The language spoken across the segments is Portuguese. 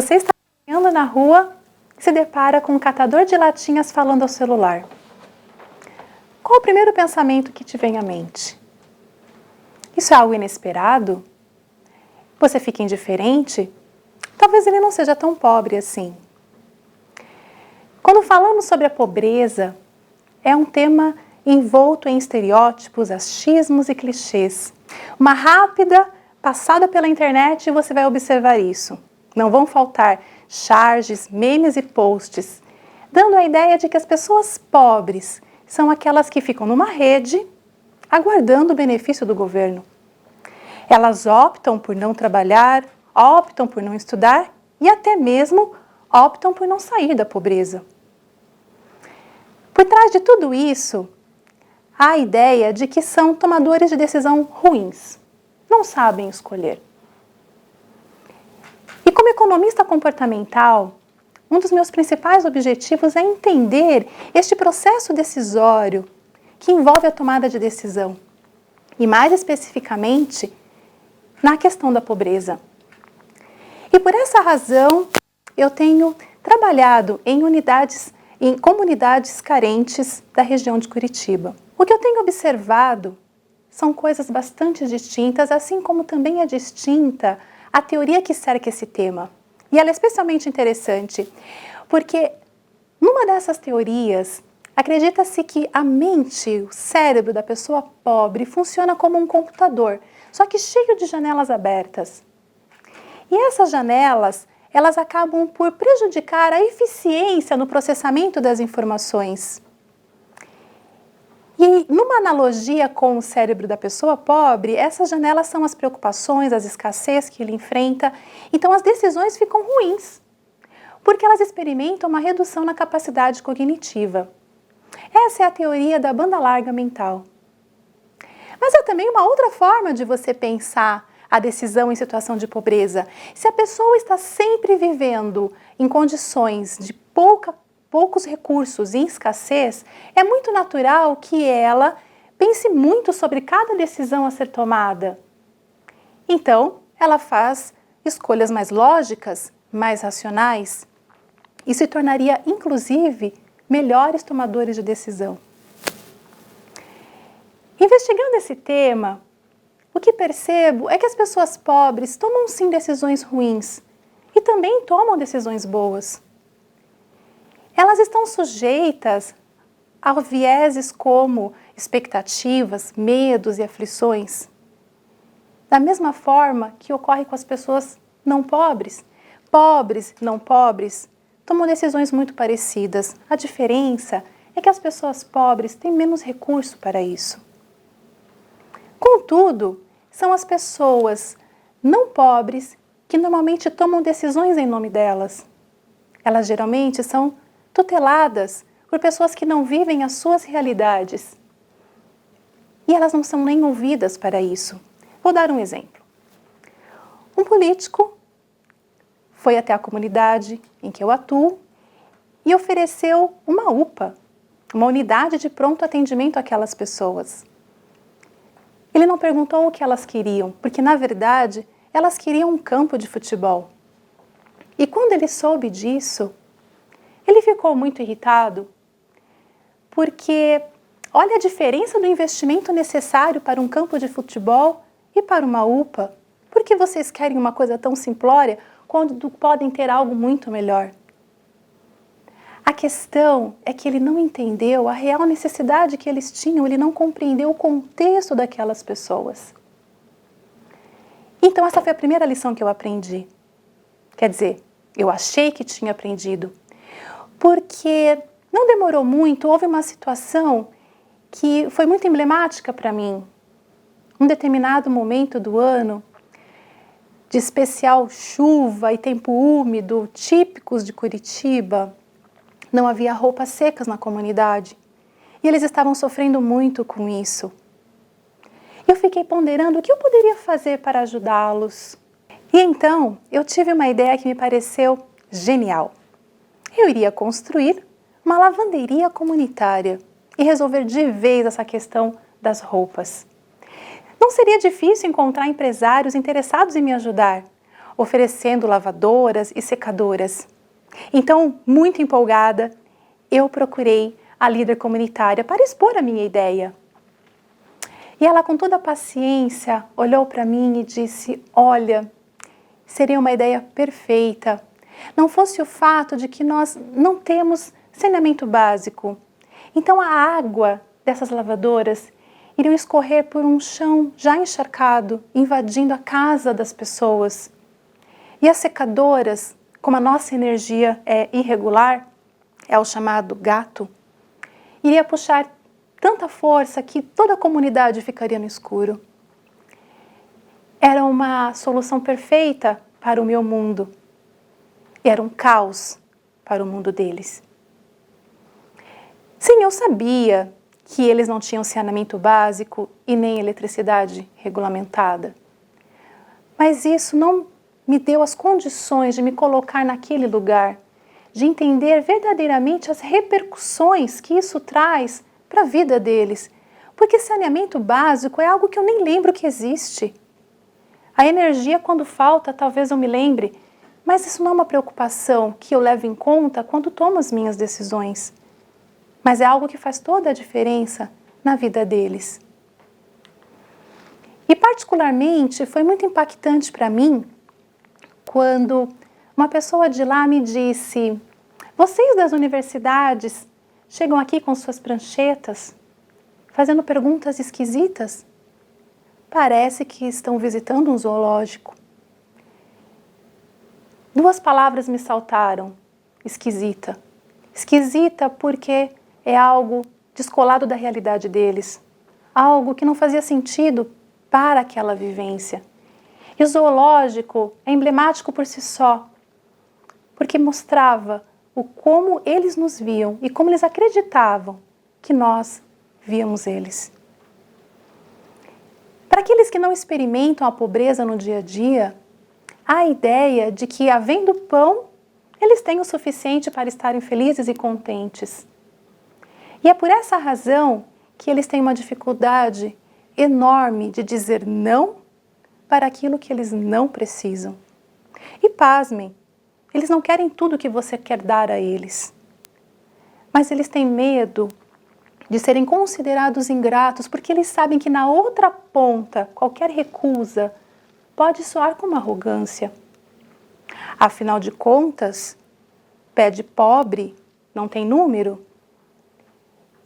Você está caminhando na rua e se depara com um catador de latinhas falando ao celular. Qual o primeiro pensamento que te vem à mente? Isso é algo inesperado? Você fica indiferente? Talvez ele não seja tão pobre assim. Quando falamos sobre a pobreza, é um tema envolto em estereótipos, achismos e clichês. Uma rápida passada pela internet e você vai observar isso. Não vão faltar charges, memes e posts, dando a ideia de que as pessoas pobres são aquelas que ficam numa rede aguardando o benefício do governo. Elas optam por não trabalhar, optam por não estudar e até mesmo optam por não sair da pobreza. Por trás de tudo isso, há a ideia de que são tomadores de decisão ruins, não sabem escolher. E como economista comportamental, um dos meus principais objetivos é entender este processo decisório que envolve a tomada de decisão, e mais especificamente, na questão da pobreza. E por essa razão, eu tenho trabalhado em comunidades carentes da região de Curitiba. O que eu tenho observado são coisas bastante distintas, assim como também é distinta a teoria que cerca esse tema. E ela é especialmente interessante, porque numa dessas teorias, acredita-se que a mente, o cérebro da pessoa pobre funciona como um computador, só que cheio de janelas abertas. E essas janelas, elas acabam por prejudicar a eficiência no processamento das informações. E numa analogia com o cérebro da pessoa pobre, essas janelas são as preocupações, as escassez que ele enfrenta, então as decisões ficam ruins, porque elas experimentam uma redução na capacidade cognitiva. Essa é a teoria da banda larga mental. Mas há também uma outra forma de você pensar a decisão em situação de pobreza. Se a pessoa está sempre vivendo em condições de poucos recursos e escassez, é muito natural que ela pense muito sobre cada decisão a ser tomada. Então, ela faz escolhas mais lógicas, mais racionais e se tornaria, inclusive, melhores tomadores de decisão. Investigando esse tema, o que percebo é que as pessoas pobres tomam sim decisões ruins e também tomam decisões boas. Elas estão sujeitas a vieses como expectativas, medos e aflições. Da mesma forma que ocorre com as pessoas não pobres. Pobres, não pobres, tomam decisões muito parecidas. A diferença é que as pessoas pobres têm menos recurso para isso. Contudo, são as pessoas não pobres que normalmente tomam decisões em nome delas. Elas geralmente são tuteladas por pessoas que não vivem as suas realidades. E elas não são nem ouvidas para isso. Vou dar um exemplo. Um político foi até a comunidade em que eu atuo e ofereceu uma UPA, uma unidade de pronto atendimento àquelas pessoas. Ele não perguntou o que elas queriam, porque na verdade elas queriam um campo de futebol. E quando ele soube disso, ele ficou muito irritado, porque olha a diferença do investimento necessário para um campo de futebol e para uma UPA. Por que vocês querem uma coisa tão simplória quando podem ter algo muito melhor? A questão é que ele não entendeu a real necessidade que eles tinham, ele não compreendeu o contexto daquelas pessoas. Então essa foi a primeira lição que eu aprendi. Quer dizer, eu achei que tinha aprendido. Porque não demorou muito, houve uma situação que foi muito emblemática para mim. Um determinado momento do ano, de especial chuva e tempo úmido, típicos de Curitiba, não havia roupas secas na comunidade. E eles estavam sofrendo muito com isso. Eu fiquei ponderando o que eu poderia fazer para ajudá-los. E então, eu tive uma ideia que me pareceu genial. Eu iria construir uma lavanderia comunitária e resolver de vez essa questão das roupas. Não seria difícil encontrar empresários interessados em me ajudar. oferecendo lavadoras e secadoras. Então, muito empolgada, eu procurei a líder comunitária para expor a minha ideia. E ela, com toda a paciência, olhou para mim e disse: olha, seria uma ideia perfeita. Não fosse o fato de que nós não temos saneamento básico. Então a água dessas lavadoras iriam escorrer por um chão já encharcado, invadindo a casa das pessoas. E as secadoras, como a nossa energia é irregular, é o chamado gato, iria puxar tanta força que toda a comunidade ficaria no escuro. Era uma solução perfeita para o meu mundo. Era um caos para o mundo deles. Sim, eu sabia que eles não tinham saneamento básico e nem eletricidade regulamentada. Mas isso não me deu as condições de me colocar naquele lugar, de entender verdadeiramente as repercussões que isso traz para a vida deles. Porque saneamento básico é algo que eu nem lembro que existe. A energia, quando falta, talvez eu me lembre, mas isso não é uma preocupação que eu levo em conta quando tomo as minhas decisões. Mas é algo que faz toda a diferença na vida deles. E particularmente foi muito impactante para mim quando uma pessoa de lá me disse: vocês das universidades chegam aqui com suas pranchetas, fazendo perguntas esquisitas? Parece que estão visitando um zoológico. Duas palavras me saltaram: esquisita. Esquisita porque é algo descolado da realidade deles, algo que não fazia sentido para aquela vivência. E o zoológico é emblemático por si só, porque mostrava o como eles nos viam e como eles acreditavam que nós víamos eles. Para aqueles que não experimentam a pobreza no dia a dia, há a ideia de que, havendo pão, eles têm o suficiente para estarem felizes e contentes. E é por essa razão que eles têm uma dificuldade enorme de dizer não para aquilo que eles não precisam. E pasmem, eles não querem tudo que você quer dar a eles. Mas eles têm medo de serem considerados ingratos, porque eles sabem que na outra ponta, qualquer recusa pode soar como arrogância. Afinal de contas, pé de pobre não tem número.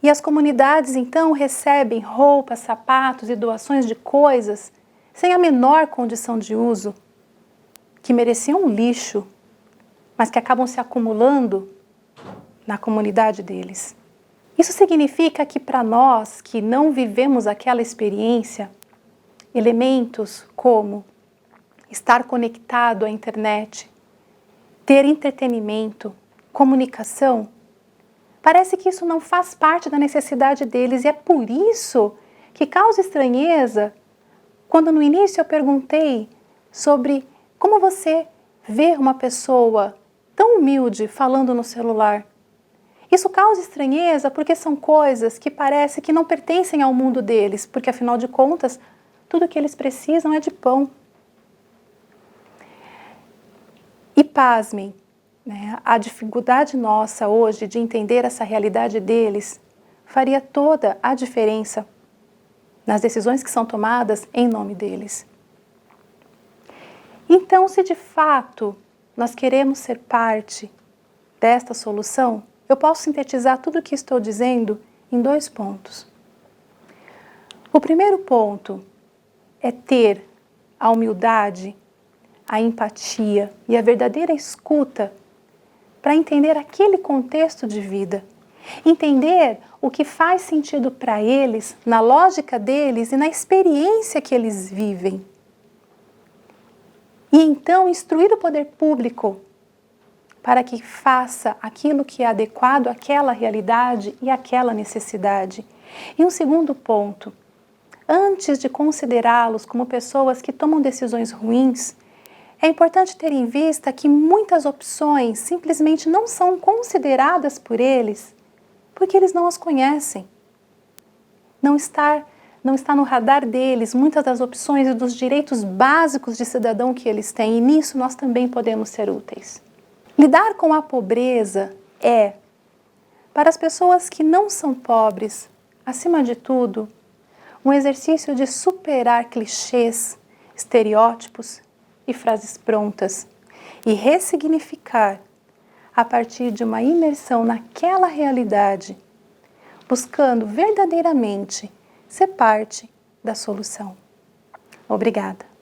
E as comunidades então recebem roupas, sapatos e doações de coisas sem a menor condição de uso, que mereciam um lixo, mas que acabam se acumulando na comunidade deles. Isso significa que para nós que não vivemos aquela experiência, elementos como estar conectado à internet, ter entretenimento, comunicação, parece que isso não faz parte da necessidade deles, e é por isso que causa estranheza quando no início eu perguntei sobre como você vê uma pessoa tão humilde falando no celular. Isso causa estranheza porque são coisas que parece que não pertencem ao mundo deles, porque afinal de contas, tudo que eles precisam é de pão. E pasmem, né? A dificuldade nossa hoje de entender essa realidade deles faria toda a diferença nas decisões que são tomadas em nome deles. Então, se de fato nós queremos ser parte desta solução, eu posso sintetizar tudo o que estou dizendo em 2 pontos. O primeiro ponto é ter a humildade, a empatia e a verdadeira escuta para entender aquele contexto de vida. Entender o que faz sentido para eles, na lógica deles e na experiência que eles vivem. E então instruir o poder público para que faça aquilo que é adequado àquela realidade e àquela necessidade. E um segundo ponto, antes de considerá-los como pessoas que tomam decisões ruins, é importante ter em vista que muitas opções simplesmente não são consideradas por eles porque eles não as conhecem. Não estar não está no radar deles muitas das opções e dos direitos básicos de cidadão que eles têm, e nisso nós também podemos ser úteis. Lidar com a pobreza é, para as pessoas que não são pobres, acima de tudo, um exercício de superar clichês, estereótipos e frases prontas e ressignificar a partir de uma imersão naquela realidade, buscando verdadeiramente ser parte da solução. Obrigada.